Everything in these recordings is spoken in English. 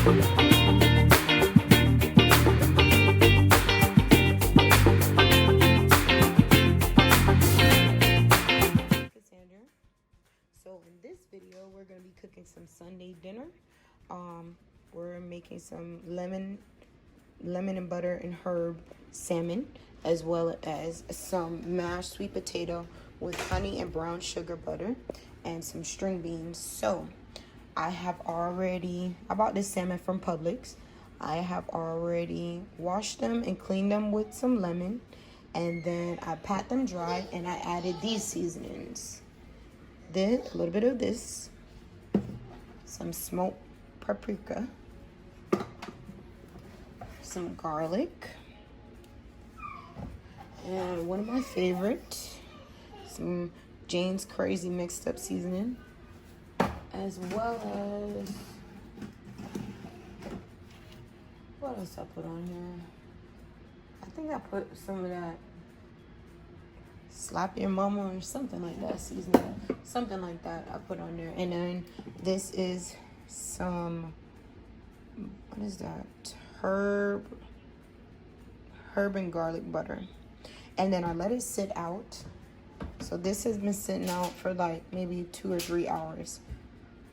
So in this video, we're gonna be cooking some Sunday dinner. We're making some lemon and butter and herb salmon, as well as some mashed sweet potato with honey and brown sugar butter, and some string beans. So I bought this salmon from Publix. I have already washed them and cleaned them with some lemon, and then I pat them dry and I added these seasonings. Then a little bit of this, some smoked paprika, some garlic, and one of my favorite, some Jane's Crazy mixed up seasoning, as well as, what else I put on here? I think I put some of that Slap Your Mama or something like that seasoning, something like that I put on there. And then this is some, what is that? Herb and garlic butter. And then I let it sit out. So this has been sitting out for like maybe 2 or 3 hours.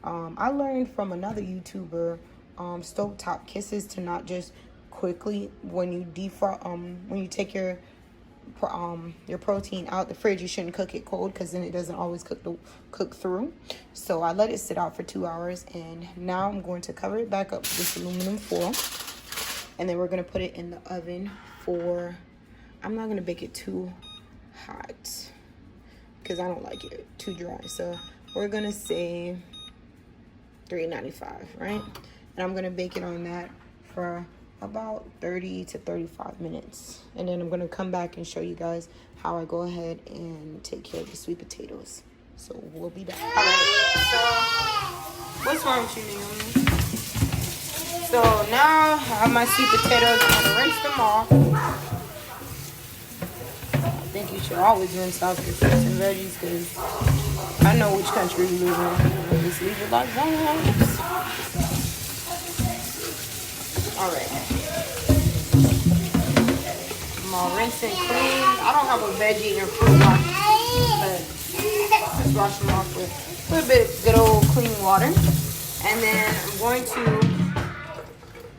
I learned from another YouTuber, Stovetop Kisses, to not just quickly, when you when you take your protein out the fridge, you shouldn't cook it cold, because then it doesn't always cook through. So I let it sit out for 2 hours, and now I'm going to cover it back up with this aluminum foil, and then we're going to put it in the oven for, I'm not going to bake it too hot because I don't like it too dry. So we're going to say 395, right? And I'm going to bake it on that for about 30 to 35 minutes. And then I'm going to come back and show you guys how I go ahead and take care of the sweet potatoes. So we'll be back. All right, so what's wrong with you, Naomi? So now I have my sweet potatoes. I'm going to rinse them off. I think you should always rinse off your fruits and veggies, because I know which country you live in. Just leave it like that. All right. I'm all rinse and clean. I don't have a veggie or fruit wash, but just wash them off with a little bit of good old clean water. And then I'm going to,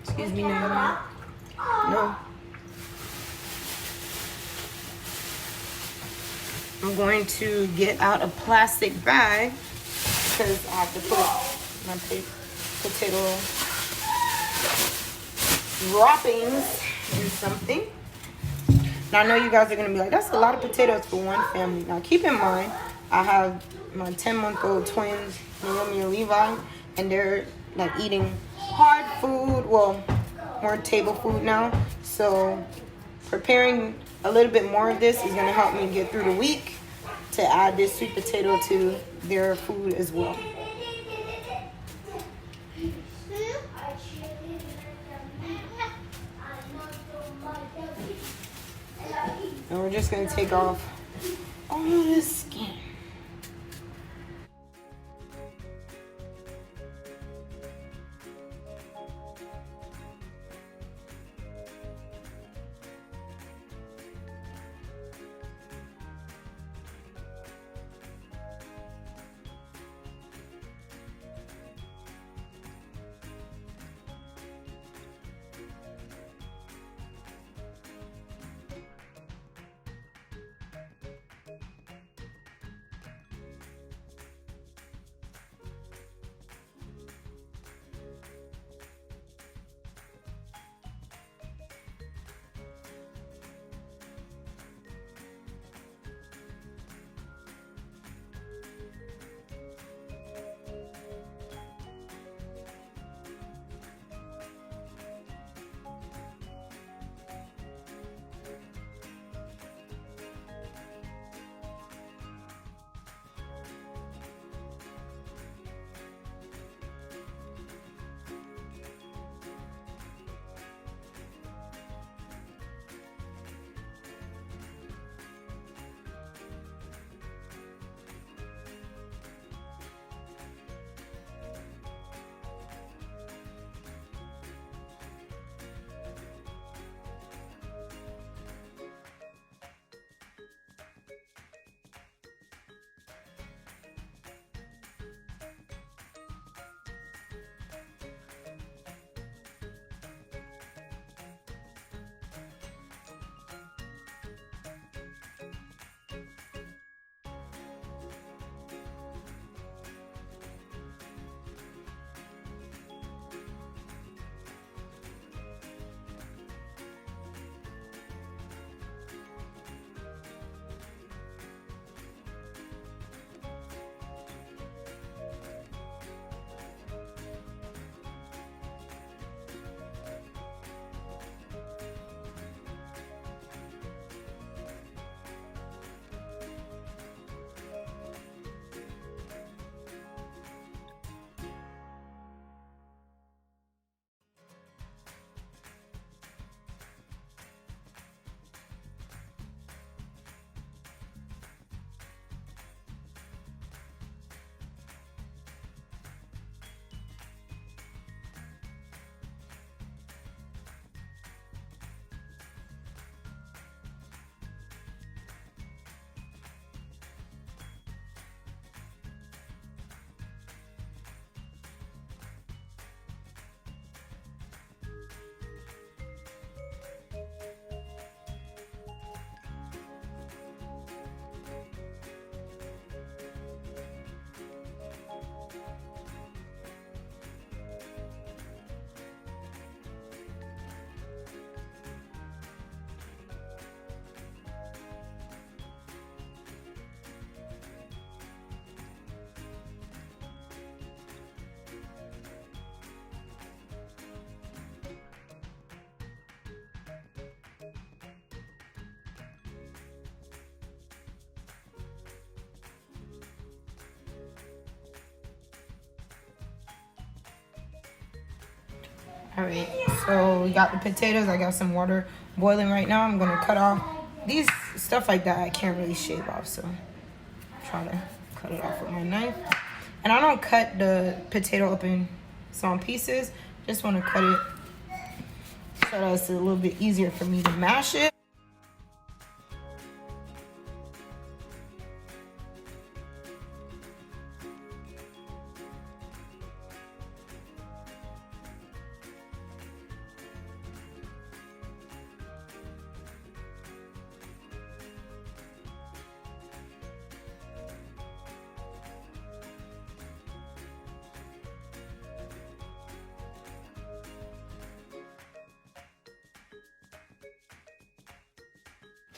excuse me, no. I'm going to get out a plastic bag, because I have to put my potato droppings in something. Now I know you guys are going to be like, that's a lot of potatoes for one family. Now keep in mind, I have my 10-month-old twins, Naomi and Levi, and they're like eating hard food, well, more table food now. So preparing a little bit more of this is going to help me get through the week to add this sweet potato to their food as well. And we're just going to take off all the skin. All right, so we got the potatoes. I got some water boiling right now. I'm gonna cut off these stuff like that. I can't really shave off, so try to cut it off with my knife. And I don't cut the potato up in small pieces. Just want to cut it so that it's a little bit easier for me to mash it.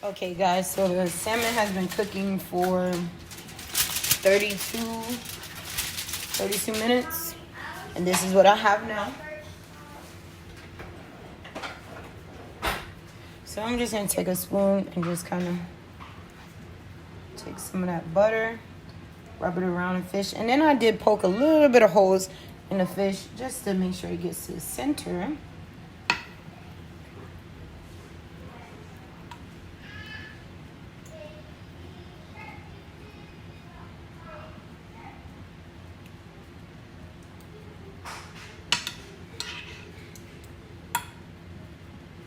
Okay guys, so the salmon has been cooking for 32 minutes. And this is what I have now. So I'm just gonna take a spoon and just kind of take some of that butter, rub it around the fish. And then I did poke a little bit of holes in the fish just to make sure it gets to the center.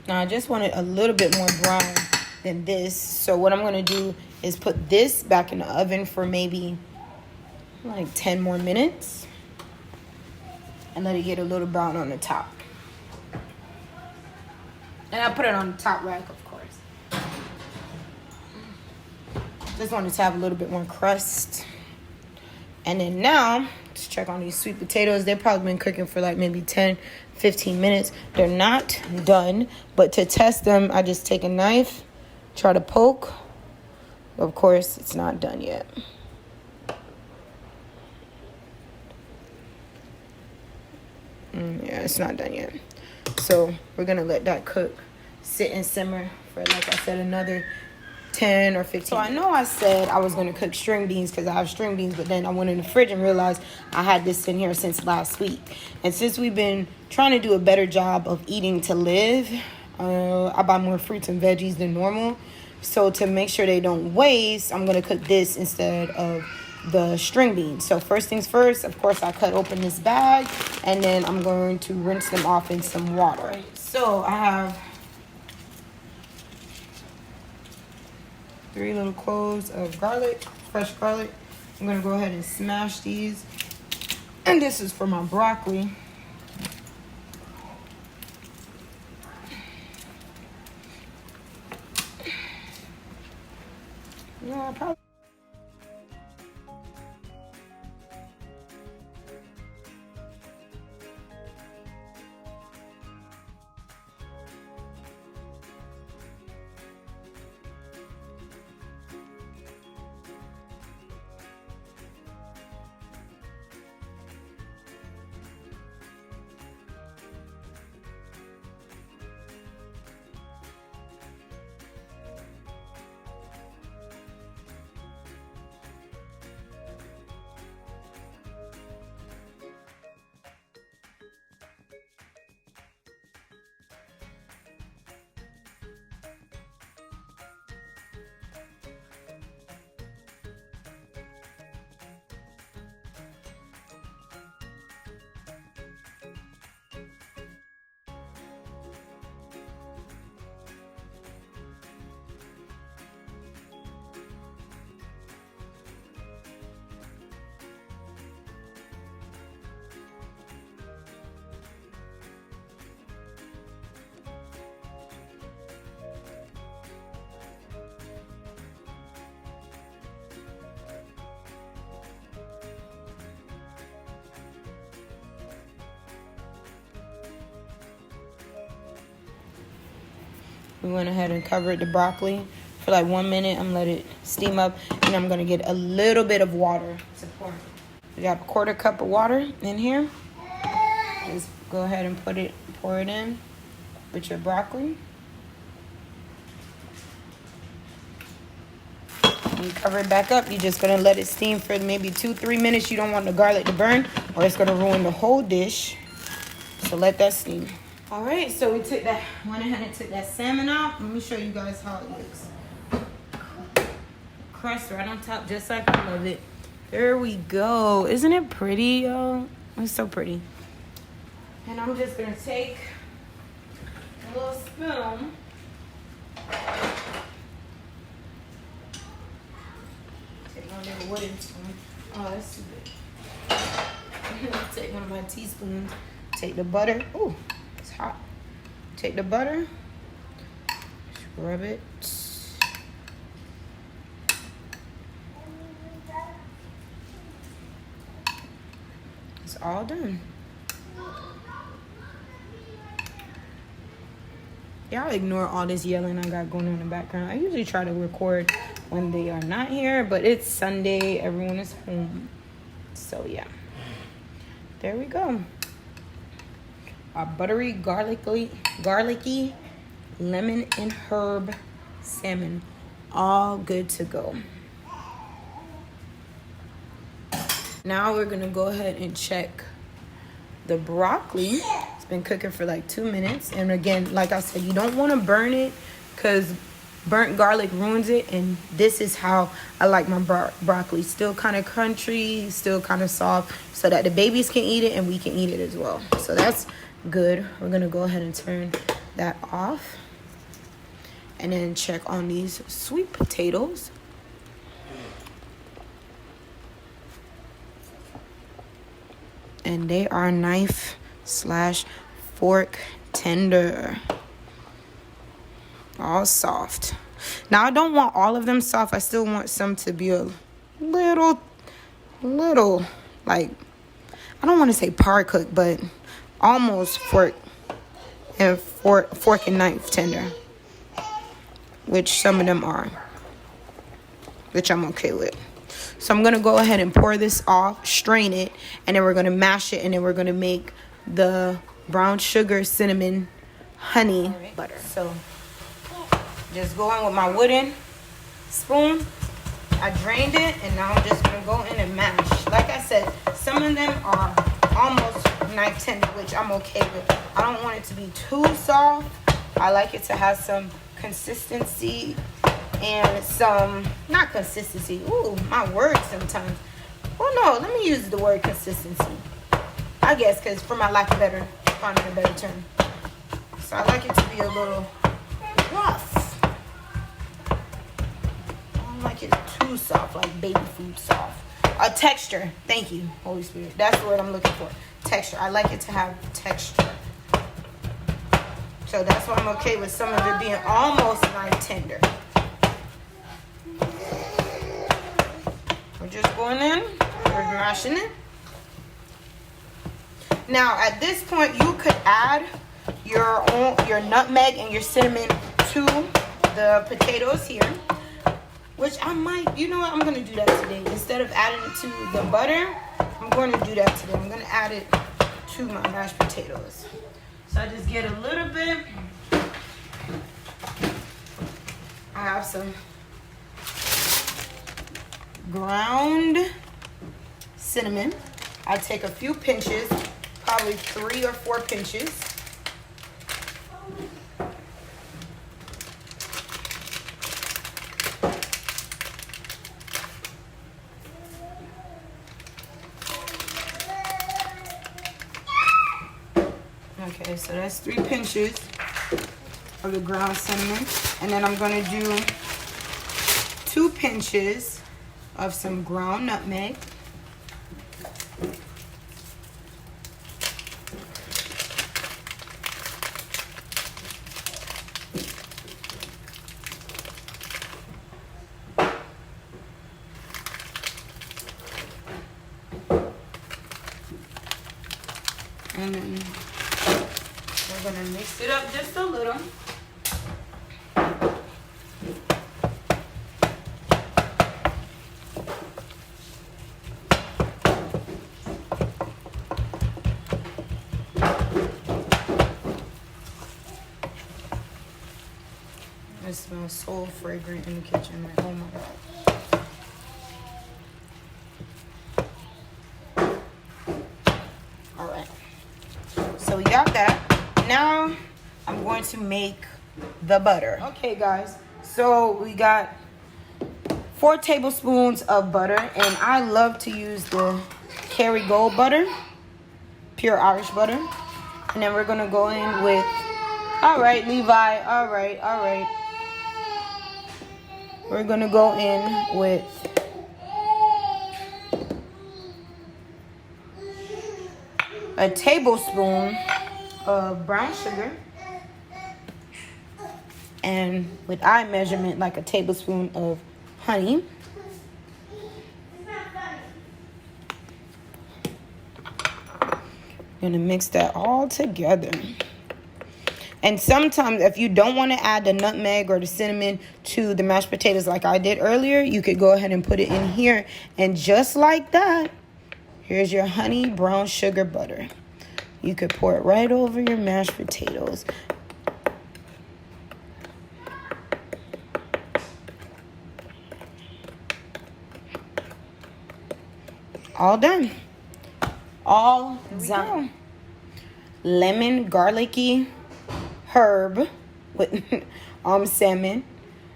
Now, I just want it a little bit more brown than this. So what I'm going to do is put this back in the oven for maybe like 10 more minutes. And let it get a little brown on the top. And I'll put it on the top rack, of course. Just wanted to have a little bit more crust. And then now, let's check on these sweet potatoes. They've probably been cooking for like maybe 10-15 minutes. They're not done, but to test them, I just take a knife, try to poke. Of course, it's not done yet. Yeah, it's not done yet. So we're gonna let that cook, sit and simmer for, like I said, another 10 or 15. So I know I said I was going to cook string beans because I have string beans, but then I went in the fridge and realized I had this in here since last week. And since we've been trying to do a better job of eating to live, I buy more fruits and veggies than normal. So to make sure they don't waste, I'm going to cook this instead of the string beans. So first things first, of course, I cut open this bag and then I'm going to rinse them off in some water. So I have 3 little cloves of garlic, fresh garlic. I'm gonna go ahead and smash these. And this is for my broccoli. Yeah, probably. We went ahead and covered the broccoli for like 1 minute. I'm gonna let it steam up, and I'm gonna get a little bit of water to pour. We got a 1/4 cup of water in here. Just go ahead and pour it in with your broccoli. When you cover it back up, you're just gonna let it steam for maybe 2-3 minutes. You don't want the garlic to burn, or it's gonna ruin the whole dish. So let that steam. All right, so we went ahead and took that salmon out. Let me show you guys how it looks. Crust right on top, just like I love it. There we go. Isn't it pretty, y'all? It's so pretty. And I'm just gonna take a little spoon. Take my little wooden spoon. Oh, that's too big. Take one of my teaspoons. Take the butter. Ooh, it's hot. Take the butter. Rub it. It's all done. Y'all ignore all this yelling I got going on in the background. I usually try to record when they are not here, but it's Sunday. Everyone is home. So, yeah. There we go. Our buttery, garlicky lemon and herb salmon. All good to go. Now we're going to go ahead and check the broccoli. It's been cooking for like 2 minutes. And again, like I said, you don't want to burn it because burnt garlic ruins it. And this is how I like my broccoli. Still kind of crunchy, still kind of soft, so that the babies can eat it and we can eat it as well. So that's good. We're going to go ahead and turn that off. And then check on these sweet potatoes. And they are knife/fork tender. All soft. Now, I don't want all of them soft. I still want some to be a little, like, I don't want to say par cooked, but almost fork and knife tender. Which some of them are. Which I'm okay with. So I'm going to go ahead and pour this off, strain it, and then we're going to mash it, and then we're going to make the brown sugar, cinnamon, honey butter. So just go in with my wooden spoon. I drained it, and now I'm just going to go in and mash. Like I said, some of them are almost knife tender, which I'm okay with. I don't want it to be too soft. I like it to have some consistency. And some, not consistency. Ooh, my words sometimes. Well, no, let me use the word consistency. I guess, because for my lack of finding a better term. So I like it to be a little rough. I don't like it too soft, like baby food soft. A texture. Thank you, Holy Spirit. That's the word I'm looking for. Texture. I like it to have texture. So that's why I'm okay with some of it being almost knife tender. We're just going in, we're mashing it. Now, at this point, you could add your nutmeg and your cinnamon to the potatoes here, which I might, you know what, I'm going to do that today. Instead of adding it to the butter, I'm going to do that today. I'm going to add it to my mashed potatoes. So I just get a little bit. I have some ground cinnamon. I take a few pinches, probably 3 or 4 pinches. Okay, so that's 3 pinches of the ground cinnamon. And then I'm going to do 2 pinches of some ground nutmeg. And then we're going to mix it up just a little. It smells so fragrant in the kitchen. Like, oh my God. All right. So y'all going to make the butter. Okay, guys. So we got 4 tablespoons of butter, and I love to use the Kerrygold butter, pure Irish butter. And then we're gonna go in with, all right, Levi, all right. We're gonna go in with a tablespoon of brown sugar, and with eye measurement, like a tablespoon of honey. Gonna mix that all together. And sometimes if you don't want to add the nutmeg or the cinnamon to the mashed potatoes like I did earlier, you could go ahead and put it in here. And just like that, here's your honey brown sugar butter. You could pour it right over your mashed potatoes. All done. All done. Lemon, garlicky herb with salmon,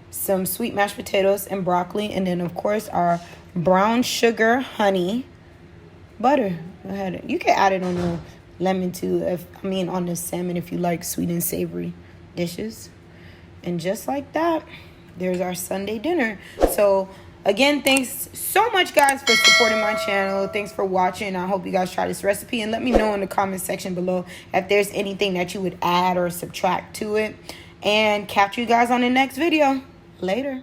some sweet mashed potatoes and broccoli, and then of course our brown sugar honey butter. Go ahead. You can add it on the lemon too, on the salmon if you like sweet and savory dishes. And just like that, there's our Sunday dinner. So again, thanks so much, guys, for supporting my channel. Thanks for watching. I hope you guys try this recipe, and let me know in the comment section below if there's anything that you would add or subtract to it. And catch you guys on the next video. Later.